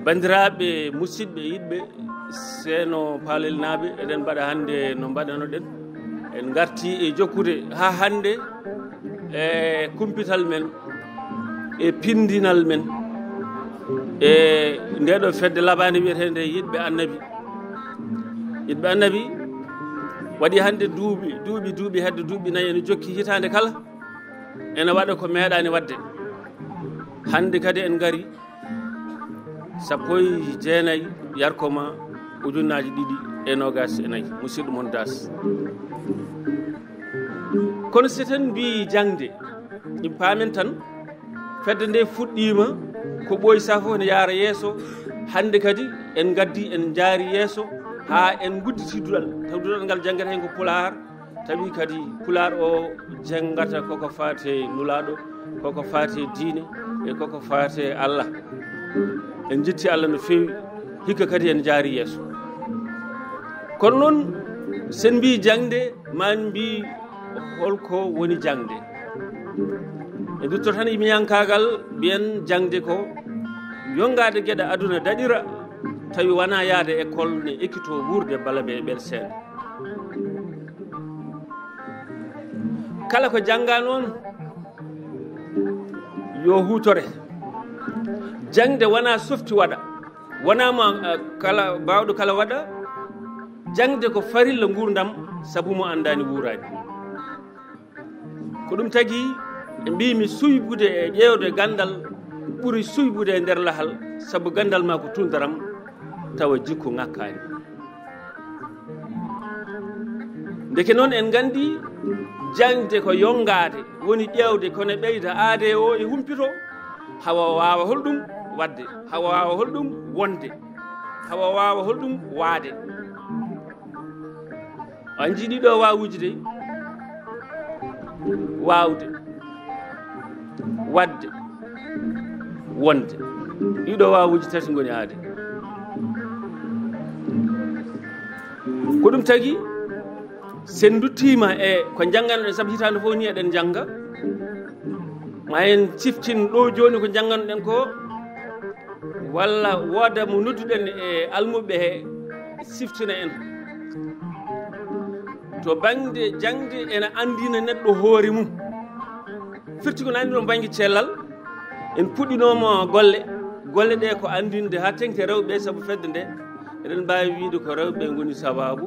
bandiraɓe musidɓe yiɗɓe seeno paalelnaɓe eɗen mbaɗa hannde no mbaɗanoɗen en garti e jokkude ha hannde e kumpital men e pindinal men e ndeɗo fedde labade wiyetede yiɗɓe annabi waɗi hannde duuɓi hedde duuɓi nayi ene jokki hitande kala ene waɗa ko meeɗani wadde hannde kadi en gari 19 yarkoma ujunnaji 224 musidɗo mon das kono so tan mbi jangde ɗi paamen tan fedde nde fuɗɗima ko ɓooyi sa fof ne yaara yeeso hannde kadi en gaddi en jaari yeeso ha en gudditi duɗal taw duɗal ngal janggata hen ko pular tawi kadi pular o janggata koko faate nulaɗo koko faate diine e koko faate Allah en jetti Allah no fewi hikka kadi en jaari yeeso kono noon sen mbi jangde man mbi holko woni jangde e dutto tan yimiyankagal mbiyen jangde ko yongade gueɗe aduna daɗira tawi wona yaade école ne ekkito wurde bala ɓe ɓel seeɗa kala ko jangga noon yo hutore jangde wona softi waɗa wonama kala bawɗo kala waɗa jangde ko farilla gurdam saabu mo andani wurani ko ɗum tagui e mbimi suybude e ƴewde gandal ɓuuri suybude e nder lahal saabu gandal ma ko tundaram tawa jikko ngakkani deke noon en gandi jangde ko yongade woni ƴewde kono ɓeyda aade o e humpito hawa wawa holɗum wadde hawa wawa holɗum wonde hawa wawa holɗum waade an jiiɗi ɗo wawuji de wawde wadde wonde ɗiɗo wawuji tati goni aade ko ɗum tagui sen duttima e ko jangganɗen saabu hitande fof ni eɗen jangga ma en ciftin ɗo joni ko jangganɗen ko walla wooda mo nodduɗen e almuɓe he siftina en to bangde jangde ene andina neɗɗo hoore mum firti ko nandi ɗon banggue cellal en puɗɗinoma golle ɗe ko andinde ha tengte rewɓe saabu fedde nde eɗen mbawi wiide ko rewɓe goni sababu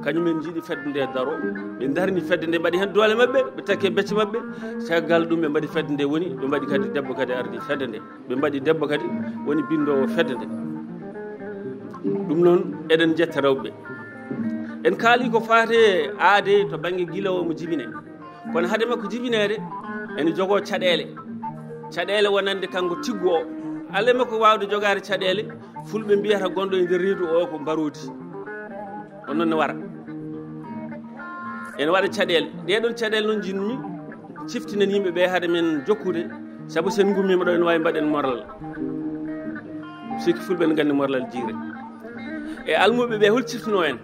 kañumen jiiɗi fedde nde daro ɓe darni fedde nde mbaɗi hen doole mabɓe ɓe takke becce mabɓe caggal ɗum ɓe mbaɗi fedde nde woni ɓe mbaɗi kadi debbo kadi ardi fedde nde ɓe mbaɗi debbo kadi woni bindowo fedde nde ɗum noon eɗen jetta rewɓe en kaali ko faate aade to banggue guilawo mo jibine kono haade makko jibinede ene jogo caɗele wonande kanko tiggu o alle makko wawde jogade caɗele fulɓe mbiyata gonɗo e nder reedu o ko mbarodi on noon ne wara ene waɗa caɗele ɗeɗon caɗele noon jinmi ciftinen yimɓeɓe haade men jokkude saabu sen gummima ɗo ene wawi mbaɗen morlal sikki fulɓe ne gandi morlal jiire e almuɓeɓe hol ciftino en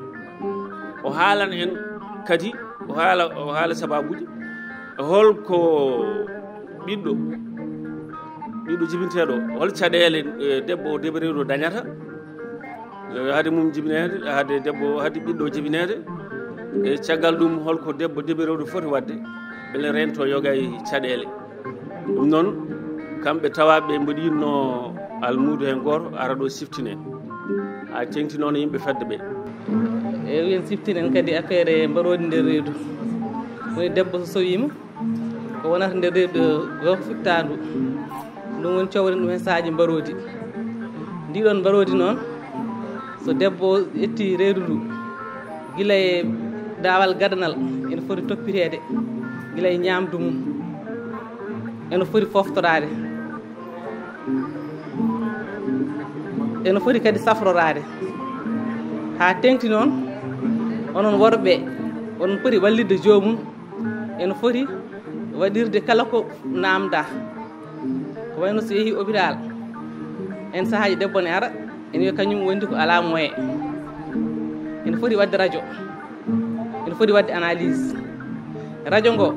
o haalan en kadi o haala sababuji holko ɓiɗɗo jibinteɗo hol caɗele debbo o deɓareɗo dañata haade mum jibinede haade debbo haade ɓiɗɗo jibinede e caggal ɗum holko debbo deɓareɗo foti wadde beele rento yoga e caɗele ɗum noon kamɓe tawaɓe mboɗi yinno almudo hen goto ara ɗo siftine ha tengti noon yimɓe fedde ɓe yen siftinen kadi affaire mbarodi nder reedu woni debbo so sowima ko wonata nder reedu woko fittandu ɗum woni cowren ɗum hen saahaji mbarodi ndiɗon mbarodi noon so debbo ƴetti reedu ndu guila e dawal gadanal ene foti toppitede guila e ñamdu mum ene foti foftorade ene foti kadi safrorade ha tengti noon onon worɓe onon poti wallidde jomum ene foti waɗirde kala ko namda ko wayno so yeehi hôpital en sahaji debbo ne ara ene wiya kañum wondi ko ala moyen ene foti wadde radio ene foti wadde analyse radio ngo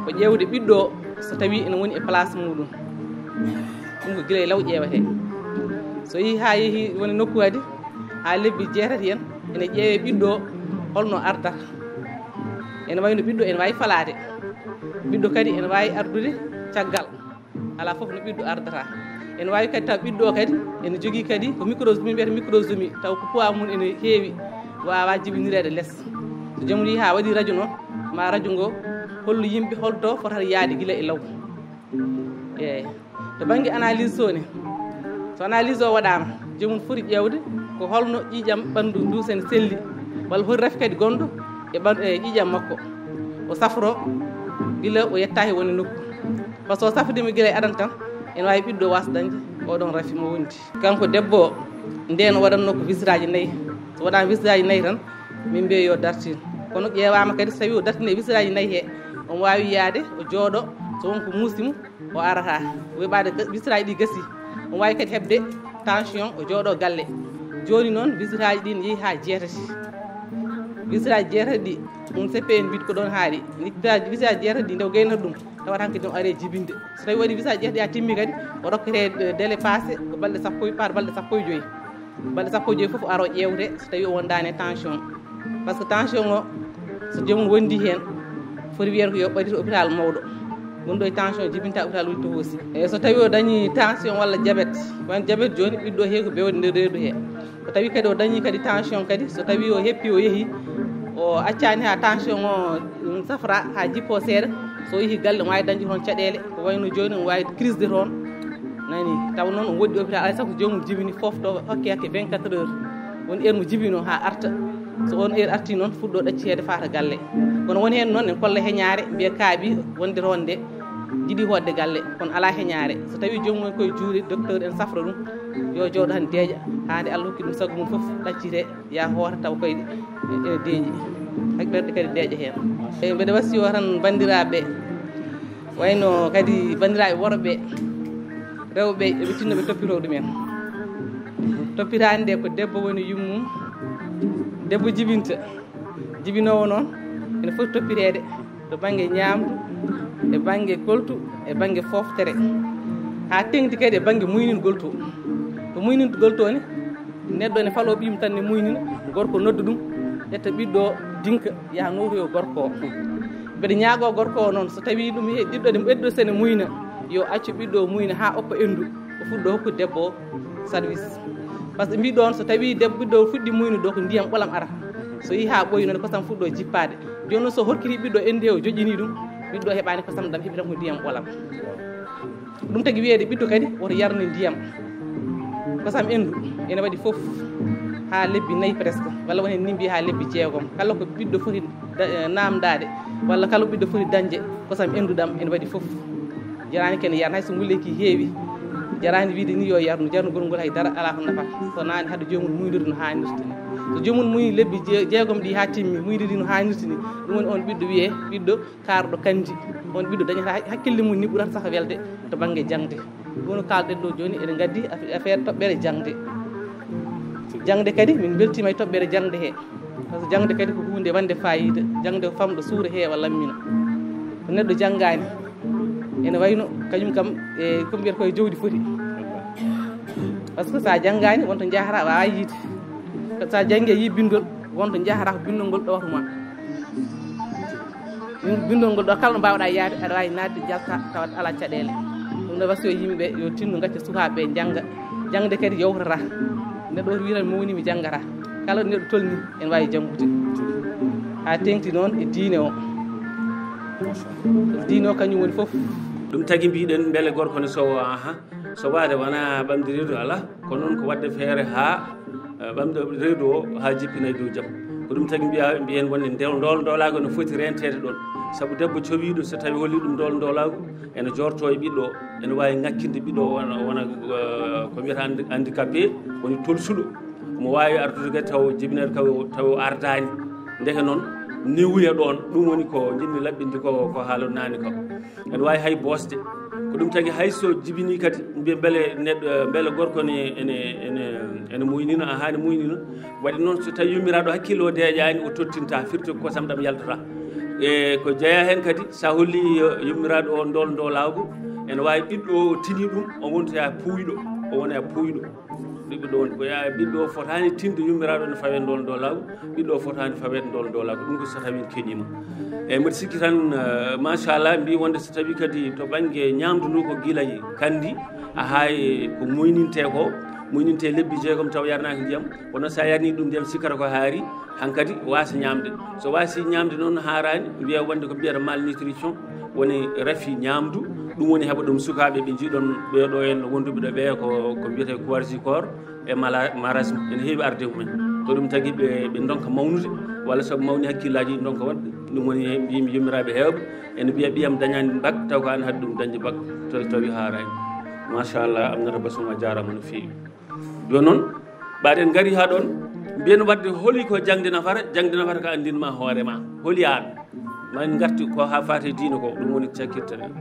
ko ƴewde ɓiɗɗo so tawi ene woni e place muɗum ɗum ko guila e law ƴewete so yi ha yeehi woni nokku kadi ha lebbi jeetati en ene ƴeewe ɓiɗɗo holno ardata ene wayno ɓiɗɗo ene wawi falade ɓiɗɗo kadi ene wawi ardude caggal ala foof no ɓiɗɗo ardata ene wawi kadi taw ɓiɗɗo kadi ene jogui kadi ko microsomie mbiyata microsomie taw ko poids mum ene heewi wawa jibinirede less so joomum yi ha waɗi radio noon ma radio ngo hollu yimɓe holto fotata yaade guila e law eyyi to banggue analyse sone so analyse o waɗama joomum foti ƴewde ko holno ƴiƴam ɓandu ndu sen selli walla hoti rafi kadi gonɗo e ƴiƴam makko o safro guila o yetta he woni nokku par ce que o safdima guila e adana tan ene wawi ɓiɗɗo wasa dañde oɗon rafi mo wondi kanko debbo o nden o waɗatno ko visite aji 4 so waɗama visite aji 4 tan min mbiya yo dartin kono ƴewama kadi so tawi o dartine visite aji 4 he on wawi yaade o jooɗo so wonko muusimo o arata weɓade visite aji ɗi gasi on wawi kadi heɓde tension o jooɗo galle joni noon visite aji ɗi ne yeehi ha jeetati visite aji jeetati ɗi ɗum seppe en mbit ko ɗon haaɗi visite aji jeetati ɗi nde o gaynata ɗum tawata hanke ɗum are jibinde so tawi waɗi visite aji jeetati ha timmi kadi o rokkete délai passé ko balɗe sappo balɗe 15 balɗe 15 foof aro ƴewde so tawi o wondani tension par ce que tension o so joomum wondi hen foti wiyata ko yo ɓaɗito hôpital mawɗo gonɗo e tension jibinta hôpital woni to hoosi eyyi so tawi o dañi tension walla diabète won diabète joni ɓiɗɗo heewi ko bewde nder reedu he so tawi kadi o dañi kadi tension kadi so tawi o heppi o yeehi o accani ha tension o safra ha jippo seeɗa so yeehi galle o wawi dañde toon caɗele ko wayno joni o wawi crise de toon nani taw noon o woɗɗi hôpital alay saago jomum jibini fofto hokke hakke 24 heures woni heure mo jibino ha arta so on heure arti noon fuɗɗo ɗaccede fata galle kono woni hen noon en kolla heñare mbiya kaaɓi wonde toon nde jiiɗi hodde galle kono ala heñare so tawi jomum koye juuɗe docteur en safra ɗum yo jooɗo tan deeƴa hande Allah hokki ɗum sago mum foof ɗaccite ya hoota taw koye ene deeƴi ɓerɗe kadi deeƴa hen eyi mbeɗa wasiyo tan bandiraɓe wayno kadi bandiraɓe worɓe rewɓe eɓe tinno ɓe toppito ɗumen toppitade nde ko debbo woni yummum debbo jibinta jibinowo noon ene foti toppitede to banggue ñamdu e banggue goltu e banggue foftere ha tengti kadi e banggue muyningol to to muyningol to ni neɗɗo ne falo ɓiyum tan ne muynina gorko nodda ɗum ƴetta ɓiɗɗo dinka yaha notoyo gorko o mbeɗa ñaago gorko o noon so tawi ɗum ɓiɗɗo ɗe ɓeddo sene muyna yo accu ɓiɗɗo muyna ha oppa endu o fuɗɗo hokkude debbo o service par ce que mbiɗo on so tawi debbo ɓiɗɗo fuɗɗi muynude ko ndiyam ɓolam ara so yi ha ɓoyi noon kosam fuɗɗo jippade joni noon so horkiti ɓiɗɗo ende o joƴini ɗum ɓiɗɗo heɓani kosam dam heeɓi tan ko ndiyam ɓolam ɗum tagui wiyede ɓiɗɗo kadi woto yarne ndiyam kosam endu ene waɗi foof ha lebbi 4 presque walla woni ni mbiya ha lebbi 6 kala ko ɓiɗɗo foti namdade walla kala ɓiɗɗo foti dañde kosam endu ɗam ene waɗi foof jarani kene yarna hayso ngulleki heewi jarani wiide ni yo yarnu jarnugol ngol haydara ala ko nafata so nani haade jomum muynude no hannirta ni so jomum muyni lebbi 6 ɗi ha timmi muynidi no hannirta ni ɗum woni on ɓiɗɗo wiye ɓiɗɗo karɗo kandi on ɓiɗɗo dañata hakkille mum ni ɓurata saka welde to banggue jangde ɗum no kalɗen ɗo joni eɗen gaddi affaire toɓɓere jangde jangde kadi min beltima e toɓɓere jangde he par ce que jangde kadi ko hunde wande fayida jangde ko famɗo suura heewa lammina ko neɗɗo janggani ene wayno kañum kam e ko mbiyata koye jawdi foti par ce que sa janggani wonto jahata wawa yiide sa janggue yi bindol wonto jahata ko bindol ngol ɗowatuma bindol ngol ɗo kala ɗo mbawɗa yaade aɗa wawi nadde jalta tawat ala caɗele ɗum ɗo wasiyo yimɓeɓe yo tinno gacca sukaɓeɓe jangga jangde kadi yawtata neɗɗo oti witan mo woni mi janggata kala ɗo neɗɗo tolni ene wawi janggude ha tengti noon e diine o diine o kañum woni foof ɗum tagui mbiɗen beele gorko ne sowo so wade wona ɓamde reedu ala kono noon ko wadde feere ha ɓamde reedu o ha jippina e dow jaam ko ɗum tagui mbiyen wonde ndol dolago ne foti rentede ɗon saabu debbo cowiɗo so tawi holli ɗum ndol dolago ene jorto e ɓiɗɗo o ene wawi ngakkinde ɓiɗɗo o wona ko wiyata handicapé woni tolsuɗo mo wawi ardude kadi taw jibinede taw ardani ndeke noon newuya ɗon ɗum woni ko jinmi laɓɓinde ko haalon nani ko ene wawi hay bosde ko ɗum tagui hayso jibini kadi mbiya beele neɗɗo beele gorko ene muynina hani muynina waɗi noon so tawi yummiraɗo hakkille o deeƴani o tottinta firti ko kosam ɗam yaltata e ko jeeya hen kadi sa holli yummiraɗo o ndol lawgu ene wawi ɓiɗɗo o tini ɗum o wontoya puuyɗo o wona puuyɗo ɗiɓe ɗon ko yaa ɓiɗɗo fotani tinde yummiraɗo ne fawen ɗon ɗo laaw ɓiɗɗo fotani fawede ɗon ɗo laaw ɗum ko so tawi keñima eyyi mbiɗa sikki tan machallah mbi wonde so tawi kadi to banggue ñamdu ndu ko guilay kandi a hay ko moyninte lebbi jeegom taw yarnaki ndiyam kono sa yarni ɗum ndiyam sikkata ko haari hankkadi wasa ñamde so wasi ñamde noon harani wiya wonde ko mbiyata malnutrition woni rafi ñamdu ɗum woni heɓa ɗum sukaɓe ɓe jiiɗon ɓeɗo en wonduɓe ɗo ɓe ko mbiyete coargicor e marasme ene heewi arde mumen to ɗum tagui ɓe donka mawnude walla saabu mawni hakkillaji ɗi donka waɗde ɗum woni mbimi yummiraɓe hewɓe ene mbiya ɓiyam dañani bak taw ko an haade ɗum dañde bak tawi harani machallah amnata basuma jarama no fewi joni noon ɓaɗen gaari ha ɗon mbiyen wadde hooli ko jangde nafata ko andinma hoorema hooli an man garti ko ha fate diina ko ɗum woni cakkirta ɗen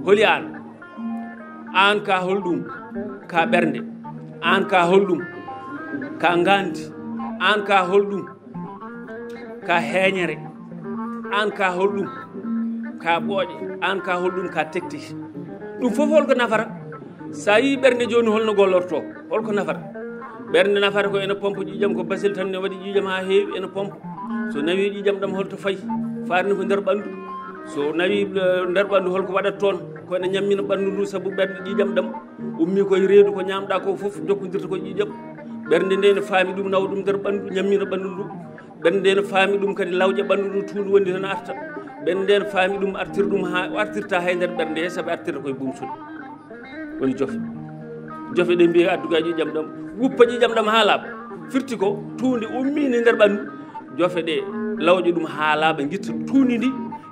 hooli an ka holɗum ka ɓernde an ka holɗum ka gandi an ka holɗum ka heeñere an ka holɗum ka ɓooƴe an ka holɗum ka tekti ɗum fof holko nafata sa yi ɓernde joni holno gollorto holko nafata ɓernde nafata ko ene pompe ƴiƴam ko basil tan ne waɗi ƴiƴam ha heewi ene pompe so nawi ƴiƴam ɗam holto fayi farni ko nder ɓandu so nawi nder ɓandu holko waɗat toon ko ene ñammina ɓandu ndu saabu ɓernde ƴiƴam ɗam ummi koye reedu ko ñamɗa ko foof jokkodirta ko ƴiƴam ɓernde nde ne faami ɗum nawa ɗum nder ɓandu ñammina ɓandu ndu ɓernde nde ne faami ɗum kadi lawƴa ɓandu ndu tuundu wondi tan arta ɓernde nde ne faami ɗum artira ɗum ha artirta hay nder ɓernde he saabu artirta koye bumsuɗe woni jofe ɗe mbiye adduga ƴiƴam ɗam wuppa ƴiƴam ɗam ha laaɓa firti ko tuunde ummini nder ɓandu jofe ɗe lawƴa ɗum ha laaɓa guitta tuundi ndi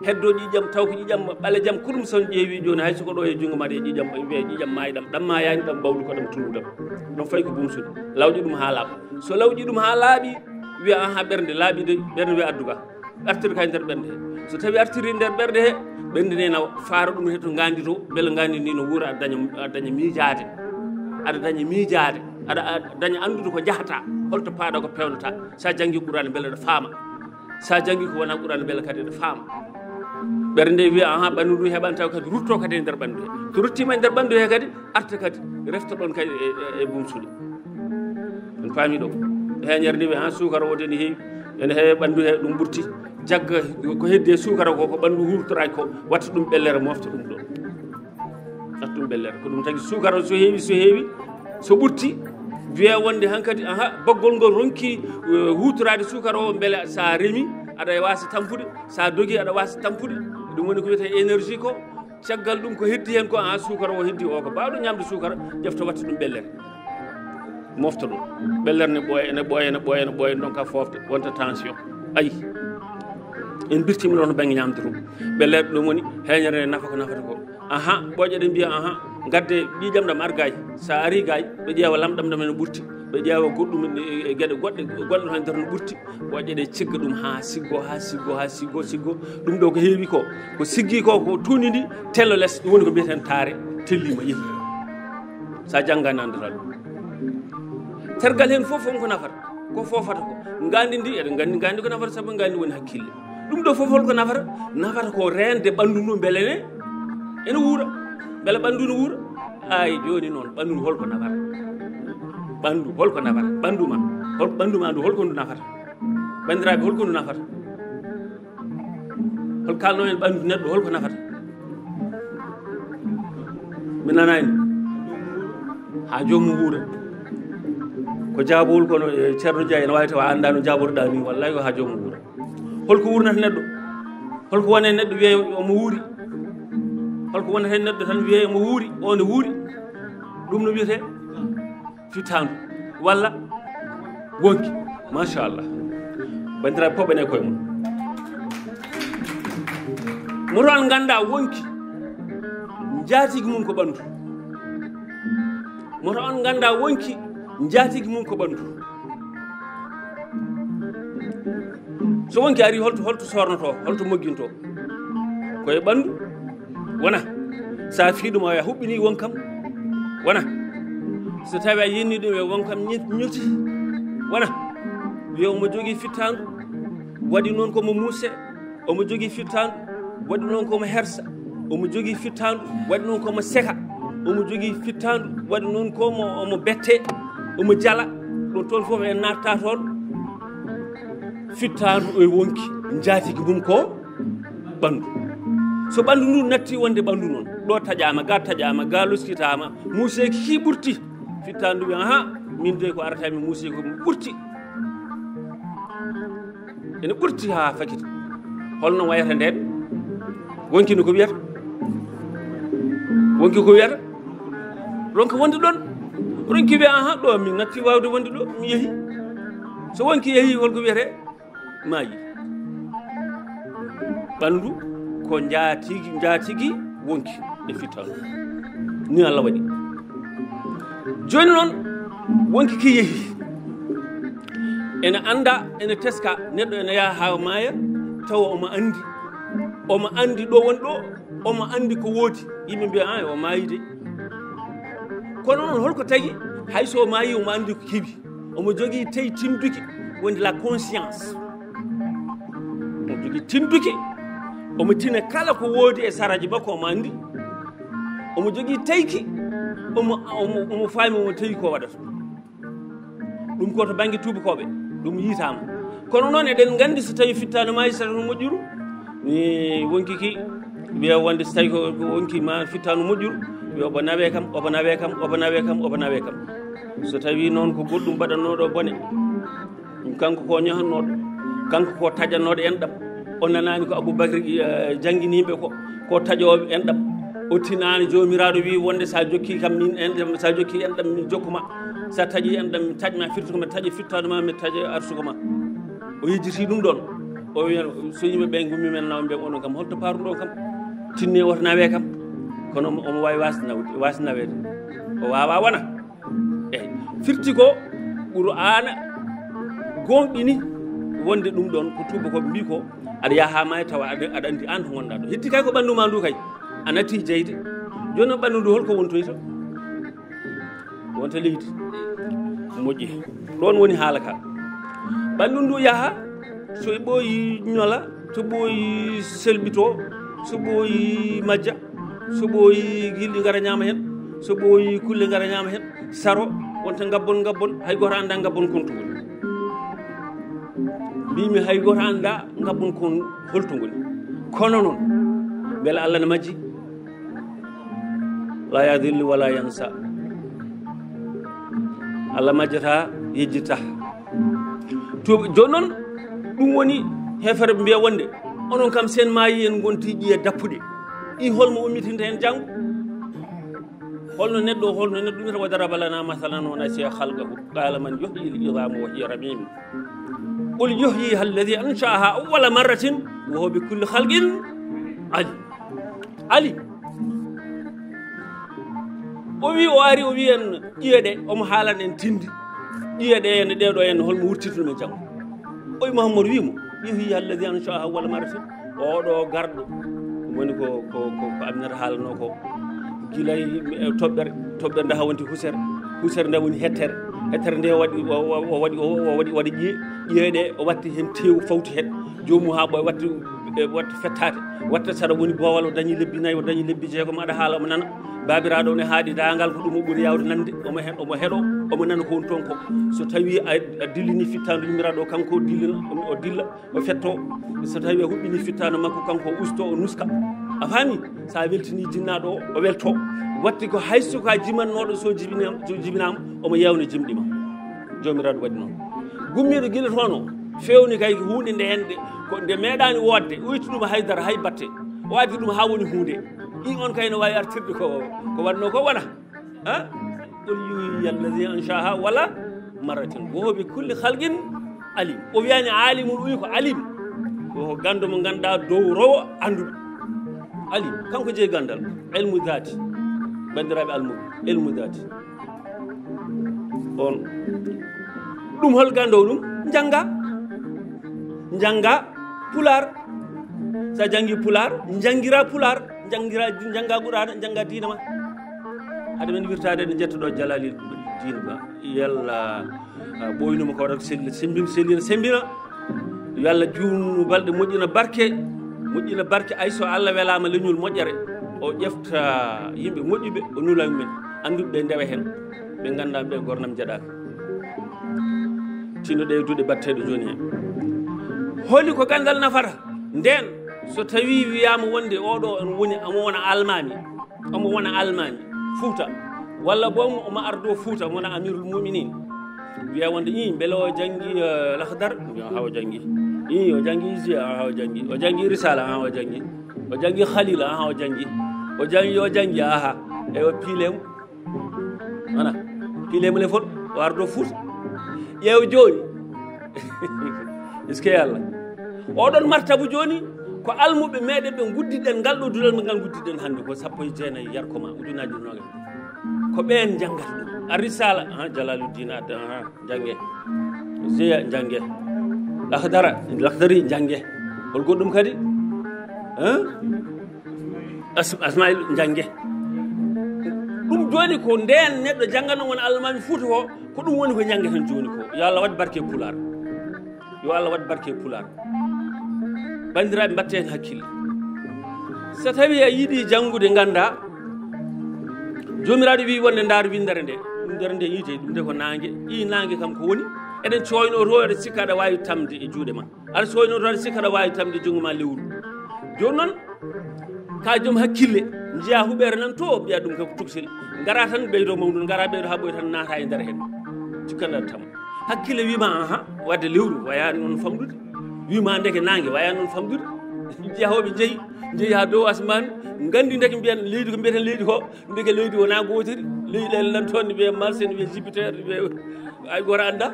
heddo ƴiƴam taw ko ƴiƴam ɓale jaam ko ɗum son ƴeewi joni hay soko ɗo e jungo maɗa e ƴiƴam wiye ƴiƴam mayi ɗam mayani ɗam bawlu ko ɗam tundu ɗam ɗon fayi ko bumsude lawƴa ɗum ha laaɓa so lawƴi ɗum ha laaɓi wiya aha ɓernde laaɓi de ɓernde wiya adduga artiri kay nder ɓernde he so tawi artiri nder ɓernde he ɓernde nde na faara ɗum he to gandi to beele gandi ndi no wuura aɗa daña miijade aɗa daña andude ko jahata holto paaɗa ko pewnata sa janggi qur'an beele ɗo faama sa janggi ko wona qur'an beele kadi ɗo faama ɓernde wiya aha ɓanndu ndu heɓan taw kadi rutto kadi e nder ɓanndu he so ruttima e nder ɓanndu he kadi arta kadi refta ɗon kadi e bumsuɗe en paami ɗo heeñere ndi wi ha sukara wode ne heewi ene heewe ɓanndu he ɗum ɓurti jagga ko heddi e sukara ko ɓanndu hurtoraki ko watta ɗum ɓellere mofta ɗum ɗon watta ɗum ɓellere ko ɗum tagi sukara so heewi so ɓurti wiya wonde hankkadi aha boggol ngol ronki hutorade sukara o beele sa reemi aɗa wasa tampude sa dogi aɗa wasa tampude ɗum woni ko wiyete énergie ko caggal ɗum ko heddi hen ko aha sukara o heddi o ko bawɗo ñamde sukara ƴefta watta ɗum ɓellere mofta ɗum ɓellere ne ɓooya donc ka fofde wonta tension ayi en birtima ɗon banggue ñamde to ɓellere ɗum woni heeñere nafa ko nafata ko aha ɓooƴe ɗe mbiya aha gadde ƴiƴam ɗam argayi sa ari gayi ɓe ƴeewa lamɗam ɗam ene ɓurti ɓe ƴeewa goɗɗum e gueɗe goɗɗe ton nder no ɓurti ɓooƴe ɗe cigga ɗum ha siggo ɗum ɗo ko heewi ko siggi ko tuundi ndi tello less ɗum woni ko mbiyeten taare tellima yeehi sa janggani andata ɗum tergal hen foof wonko nafata ko fofata ko gandi ndi eɗen gandi ko nafata saabu gandi woni hakkille ɗum ɗo foof holko nafata ko rende ɓanndu ndu beele ne ene wuura beele ɓanndu ne wuura ay joni noon ɓanndu holko nafata ɓanndu ma ndu holko ndu nafata bandiraɓe holko ndu nafata hol kalno en ɓanndu neɗɗo holko nafata mi nanani ha jomum wuura ko jaabowol kono ceerno Dia ene wawi taw a anda no jaaboroɗa ni wallahi ko ha jomum wuura holko wurnata neɗɗo holko wone neɗɗo wiye omo wuuri holko wonata hen neɗɗo tan wiye omo wuuri o ne wuuri ɗum no wiyete fitandu walla wonki machallah bandiraɓe poɓene koye mum moto an ganda wonki jaatigi mum ko ɓandu moto on ganda wonki jaatigi mum ko ɓandu so wonki ari holto sornoto holto mogginto koye ɓandu wona sa fiiɗum o huɓɓini wonkam wona so tawi a yenni ɗum e wonkam ñoti wona wiya omo jogui fittandu waɗi noon komo muuse omo jogui fittandu waɗi noon komo hersa omo jogui fittandu waɗi noon komo seka omo jogui fittandu waɗi noon komo omo bette omo jala ɗo toon fof en natta toon fittandu e wonki jaatigi mum ko ɓandu so ɓandu ndu natti wonde ɓandu noon ɗo taƴama ga loskitama muuseki ki ɓurti fittandu wi aha min de ko aratami muuseki ko ɓurti ene ɓurti ha fakita holno wayata nden wonkino ko wiyata wonki ko wiyata ronka wonde ɗon ronki wiya aha ɗo min natti wawde wonde ɗo mi yeehi so wonki yeehi holko wiyete maayi ɓandu ko jaatigi wonki e fittandu ni Allah waɗi joni noon wonki ki yeehi ene anda ene teska neɗɗo ene yaha ha maaya tawa omo andi ɗo woni ɗo omo andi ko woodi yimɓe mbiya a o maayi de kono noon holko tagi hayso maayi omo andi ko heeɓi omo jogii tawi tinduki wonde la conscience omo jogii tinduki omo tina kala ko woodi e saraji makko omo andi omo jogii tayki omo faami omo tawi ko waɗata ɗum ko to baŋnge tubakoɓe ɗum yiitama kono noon eɗen nganndi so tawi fittano maayi sara no moƴƴuru ni wonki ki wiya wonde so tawi ko wonki ma fittano moƴƴuru wiya obo nawe kam so tawi noon ko goɗɗum mbaɗannoɗo bone kanko ko ñahannoɗo kanko ko taƴannoɗo enɗam o nanani ko Aboubacry jangguiniɓe ko taƴoɓe enɗam o tinani jomiraɗo wi wonde sa jokki kam min enɗam sa jokki enɗam min jokkuma sa taƴi enɗam mi taƴma firtuko mi taƴi fittanoma mi taƴi arsugo ma o yejjiti ɗum ɗon o wiya so yimɓeɓe gummi men nawa mbiya onon kam holto paruɗo kam tinne woto nawe kam kono omo wawi wasinawede o wawa wona eyyi firti ko ɓuuro ana gonɗini wonde ɗum ɗon ko tubakoɓe mbi ko aɗa yaha maayi tawa aɗa andi an to gonɗa ɗo hetti kay ko ɓandu ma ndu kay a natti jeyde joni noon ɓandu ndu holko wontoyta wonta leydi moƴƴi ɗon woni haala ka ɓandu ndu yaha so ɓooyi ñola so ɓooyi selbito so ɓooyi majja so ɓooyi gilɗi gara ñama hen so ɓooyi kulle gara ñama hen saro wonta gabbon hay goto anda gabbon kontugol mbimi hay goto anda gabbon kon holtugol kono noon beele Allah ne majji la yadillu wala yansa Allah majjata yejjita to joni noon ɗum woni hefere mbiya wonde onon kam sen maayi en gonti ƴiye dappuɗe i holmo ummitinta hen janggo holno neɗɗo ɗumita wa daraba lana mathalan wa nasiya khalqahu qala man yuhyi al-idama wa hiya ramim qul yuhyiha alladhi ansha'aha awwala marratin wa huwa bi kulli khalqin ali o wi o ari o wi en ƴiye ɗe omo haalan en tindi ƴiye ɗe ene ɗeɗo en holmo wurtituɗumen janggo oy Mouhamadou wimo yuhyiha alladhi ansha'aha awwala marratin oɗo garɗo woni ko aminata haalano ko gilay toɓɓere nde ha wonti husere nde woni hettere nde waɗi ƴiye ɗe o watti hen tew fawti hen jomum ha ɓoy watti fettade watta saɗa woni bowal o dañi lebbi nayyi o dañi lebbi jeegom aɗa haala omo nana babiraɗo ne haaɗi dangal ko ɗum o ɓuuri yawde nande omo heeɗo omo nana ko woni toon ko so tawi a dillini fittando yummiraɗo kanko o dilla o fetto so tawi a huɓɓini fittando makko kanko o usto o nuska a faami sa weltini jinnaɗo o welto watti ko hayso ka jimannoɗo so jibinama omo yewna jimɗima jomiraɗo waɗi noon gummiɗo guila toon o fewni kay hunde nde hen nde meeɗani wodde uytu ɗum haydara hay batte o addi ɗum ha woni hunde in on kay no wawi artirde ko wanno ko wona qul yuhyiha alladhi ansha'aha wala marratin wa huwa bi kulli khalqin alim o wiyani alimul uyi ko alim ko gando mo ganduɗa dow rowo anduɗo alim kanko jeeyi gandal ilmu dhati bandiraɓe almuɓe ilmu dhati on ɗum hol gando ɗum jangga pular sa jangi pular jangira pular jangga ɓurana jangga diina ma haade men wirtade ne jettoɗo jalali diina ba yalla ɓoynuma ko waɗata sembina yo Allah juutnu balɗe moƴƴina barke ay so Allah welama leñol moƴƴere o ƴefta yimɓe moƴƴuɓe o nula mumen anduɓe ɓe ndewa hen ɓe ganduɗa ɓe gornam jaɗaka tino ɗewdude batteɗo joni hen holi ko gandal nafata nden so tawi wiyama wonde oɗo on woni omo wona almami Fouta walla bo omo ardo Fouta wona amirul muminin wiya wonde beele o janggi lahdar hawa janggi o janggi isia hawa janggi o janggi risala hawa janggi o janggi khalila hawa janggi o janggi aha e o pilemo ana pilemo le fot o ardo Fouta ƴeew joni iske Allah oɗon martabu joni ko almuɓe meɗen ɓe guddiɗen ngal ɗo dulal ngal guddiɗen hannde ko 19 yarkoma ujunaji noga ko ɓen janggata ɗum a risala Jalaluddin adda jangge Ziya jangge Lakhdari jangge hol goɗɗum kadi Asmail jangge ɗum joni ko nden neɗɗo janggano wona almami Fouta ko ɗum woni ko janggeten joni ko yo Allah waɗ barke pular yo Allah waɗ barke pular bandiraɓe mbatte hen hakkille so tawi a yiiɗi janggude ganda jomiraɗo wi wonde daaru windere nde ɗum ndere nde yiite ɗum de ko nangue nangue kam ko woni eɗen coyno to aɗa sikka aɗa wawi tamde e juuɗe ma aɗa coyno to aɗa sikka aɗa wawi tamde e jungo ma lewru joni noon ka joom hakkille jiiya huɓere nan to mbiya ɗum kako tuksil gara tan ɓeydo mawɗum gara ɓeydo ha ɓoy tan naata e nder hen cikkanɗa tam hakkille wima wadde lewru wayani noon famɗude wima ndeke nangue wayani noon famɗude jeehoɓe jeeyi ha dow asmane gandi ndeke mbiyan leydi ko mbiyeten leydi ko ndeke leydi wona gotori leyɗele nan toon ne wiye Mars ne wiye Jupiter ne wiye ay gora anda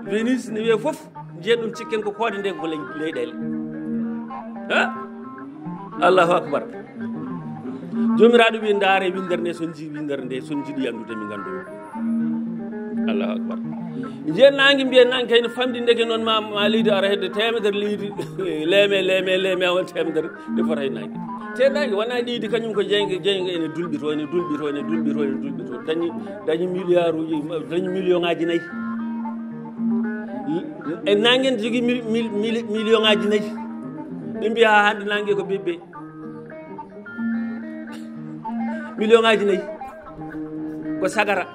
Vénus ne wiye foof jiyen ɗum cikken ko koode nde ko leyɗele Allahu akbar jomiraɗo wi daare windere nde son jii windere nde son jiiɗi yandude mi gandu Allahu akbar jiyen nangue mbiyen nangue kayno famɗi ndeke noon ma leydi ara hedde temedere leydi leeme on temedere nde fota e nangue te nangue wona leydi kañum ko jeyge ene dulɓito dañi milliard uji dañi million ngaji nayyi e nangue ne jogui million ngaji nayyi ɓe mbiya ha hande nangue ko bebbe million ngaji nayyi ko sagara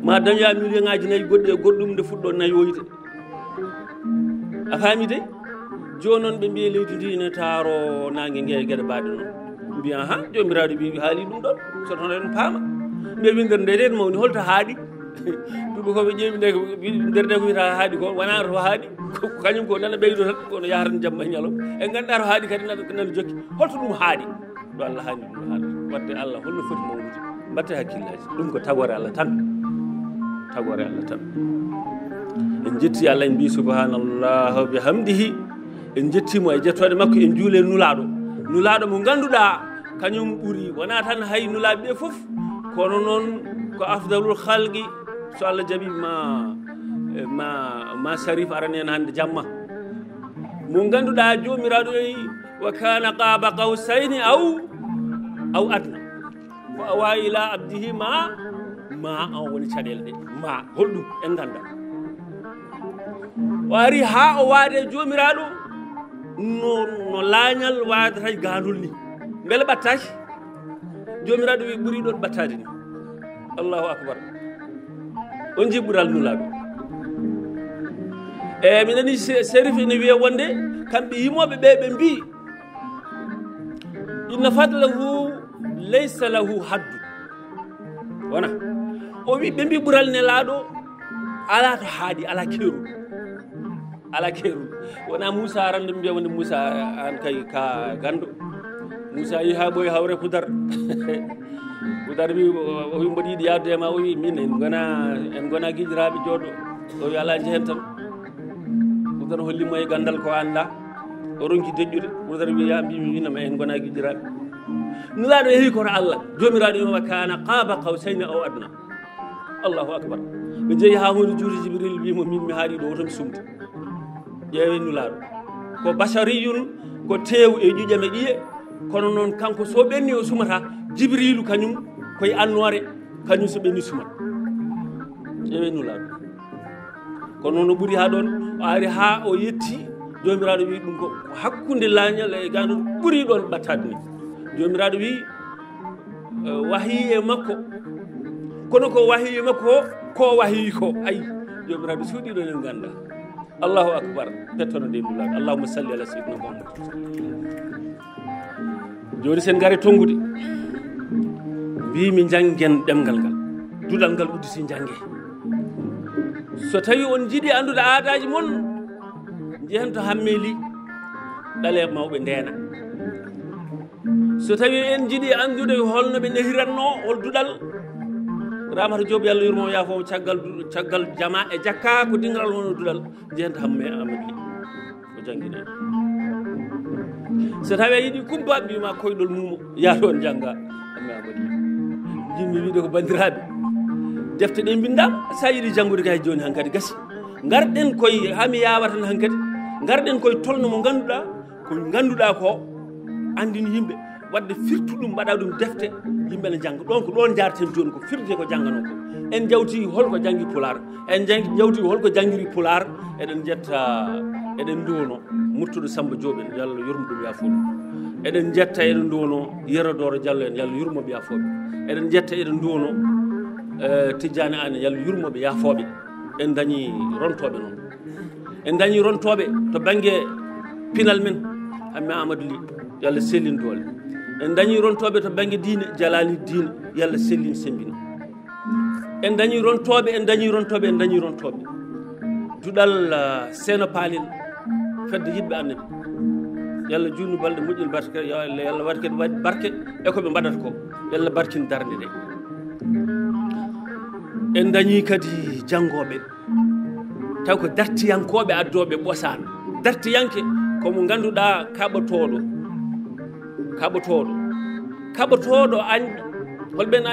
ma dañoya million ngaji nayyi goɗɗe goɗɗum nde fuɗɗo nayoyde a faami de joni noon ɓe mbiye leydi ndi ne taaro nangue ngue gueɗe mbaɗe noon mbiya jomiraɗo wi haali ɗum ɗon so toon en paama mbiya windere nde de mawni holto haaɗi ɗum koɓe ƴeewi nder nde ko wiyata haaɗi ko wona to haaɗi kañum ko nana ɓeydo tan kono yahatan jamma e ñalom e ganduɗa to haaɗi kadi nana jokki holto ɗum haaɗi ɗo Allah haani ɗum haala wadde Allah holno foti mawnude mbatte hakkillaji ɗum ko tagore Allah tan en jetti Allah en mbi subhanallah wa bihamdihi en jettimo e jettode makko en juule nulaɗo mo ganduɗa kañum ɓuuri wona tan hay nulaɓe ɓe foof kono noon ko afdalul halqi so Allah jaaɓi ma Sharif arani en hande jamma mo ganduɗa jomiraɗo wi wa kana qaba qawsayni aw adna ko awa ila abdihi ma an woni caɗele ɗe ma holɗum en ganda o ari ha o waade jomiraɗo no laañal wadata gandol ni beele ɓattaki jomiraɗo wi ɓuuri ɗon ɓattade ni Allahu akbar on ji ɓuural nulaɓe mi nani Sérif ene wiya wonde kamɓe yimoɓe ɓe mbi inna fadlahu laysa lahu haddu wona o wi ɓe mbi ɓuural nelaɗo ala to haaɗi ala keerol wona Moussa arande mbiya wonde Moussa an kay ka gando Moussa yi ha ɓoyi hawre Pudar Pudar wi o wi mboɗo yiiɗi yadde ma o wi min en gona guijiraɓe jooɗo o wi ala jehen tan Pudar hollimo e gandal ko anda o ronki deƴƴude Pudar wi ya mbimi winama en gona guijiraɓe nulaɗo yeehi koto Allah jomiraɗo wima kana qaba qawsayni aw adna Allahu akbar ɓe jeeyi ha hunde juuti Jibril wimo min mi haaɗi ɗo wotomi sumta ƴeewe nulaɗo ko bashariyun ko tew e ƴuƴame ɗiye kono noon kanko so ɓenni o sumata Jibrilu kañum koye annore kañum so ɓenni sumat ƴeewe nulaɗo kono noon o ɓuuri ha ɗon o ari ha o yetti jomiraɗo wi ɗum ko hakkude lañal e gandol ɓuuri ɗon ɓattade ni jomiraɗo wi wahi e makko kono ko wahi e makko ko wahi ko ayi jomiraɓe suuɗiɗo en ganda allahu akbar pettono nde dulaɗo allahumma salli ala sayyidina muhammad joni sen gari tongude mbimi janggen ɗemgal ngal duɗal ngal udditi jangue so tawi on jiiɗi andude aadaji moon jehen to hammeli ɗale mawɓe ndena so tawi en jiiɗi andude holno ɓe nehiranno hol duɗal Ramata Diop yalla yurmo yaafo caggal jama e jakka ko dingal hono duɗal jehen to hamme amadou ko jangguine so tawi yiiɗi kumpa mbima koyɗol mumo yaaton jangga amme amadou jimmi wiide ko bandiraɓe defte ɗe bindam sa yiiɗi janggude kay joni hankkadi gasi garɗen koye hami yawatan hankkadi garɗen koye tolno mo ganduɗa ko andini yimɓe wadde firtu ɗum mbaɗa ɗum defte yimɓe ne jangga ɗon ko ɗon jarten joni ko firde ko janggano ko en jawti holko janggi pular en jawti holko janggiri pular eɗen jetta eɗen duwono murtuɗo Samba Diop en yallah yurmo ɗum yafoɗum eɗen jetta eɗen duwono Yerodoro Diallo en yallah yurmoɓe yafoɓe eɗen jetta eɗen duwono Tidiane Ane yallah yurmoɓe yafoɓe en dañi rontoɓe noon en dañi rontoɓe to banggue pinal men hamme Amadou Ly yallah sellin doole en dañi rontoɓe to banggue diine Jalali diine yallah sellin sembina en dañi rontoɓe duɗal Seeno Palel fedde yidɓe annabi yallah junnu balɗe moƴƴel barke yallah waɗi kadi waɗi barke e koɓe mbaɗata ko yallah barkin darde ɗe en dañi kadi janggoɓe taw ko dartiyankoɓe addoɓe ɓosan dartiyanke komo ganduɗa kaɓotoɗo añɓe holɓen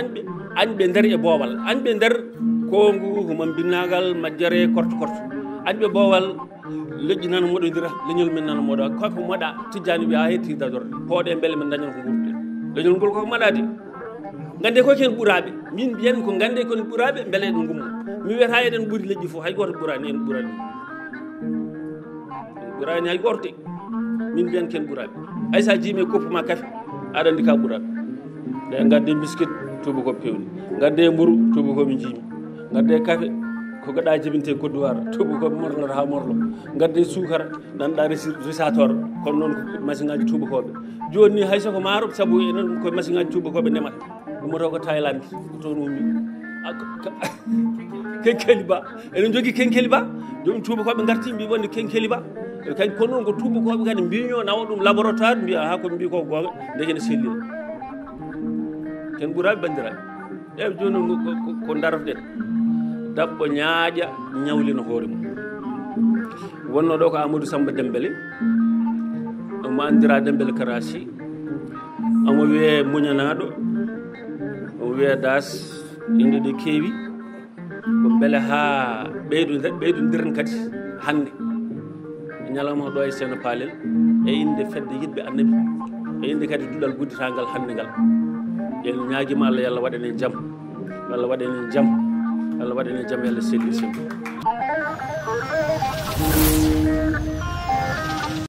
añɓe nder e boowal añɓe nder kongu humam binnagal majjere korto añɓe boowal leƴƴi nana moɗodira leñol men nana moɗo koko moɗa Tijjani wiya hetti dadorde pooɗe beele men dañon ko gurɗe leñol ngol koko moɗade gande ko ken ɓuuraɓe min mbiyen ko gande kon ɓuuraɓe beele eɗen gummo mi wiyata eɗen ɓuuri leƴƴi fof hay goto ɓuurani en ɓuurani hay goto de min mbiyen ken ɓuuraɓe hay sa jiimi e koppuma kafe aɗa andi ka ɓuuraɓe ɗe gadde biscuit tuuba koɓe pewni gadde mburu tuuba koɓe jiimi gadde kafe ko gaɗa jibinte kodduwar tuuba koɓe morlata ha morlo gadde sukara nanɗa risator kono noon ko machine ngaji tuuba koɓe joni ni hay soko maaro saabu enen koye machine ngaji tuuba koɓe ndemata ɗumoto ko Thailand ko toon ummi Kenkeli Ba eɗen jogui Kenkeli Ba joom tuuba koɓe garti mbi wonde Kenkeli Ba kadi kono noon ko tuuba koɓe kadi mbiño nawa ɗum laboratoire mbiya ha koɓe mbi ko gonga ndekene sellina ken ɓuuraɓe bandiraɓe ɗe joni ko dartoɗen dabɓo ñaaƴa ñawlina hoore mum wonno ɗo ko Amadou Samba Dembélé omo andira Dembélé Karachi omo wiye muñanaɗo omo wiye das inde ɗe keewi ko beele ha ɓeydodiren kadi hande ñalawma ɗo e Seeno Palel e inde fedde yidɓe annabi e inde kadi duɗal gudditangal hande ngal en ñaaguima Allah yallah waɗane jaam Allah waɗane jaam Allah waɗane jaam yallah selli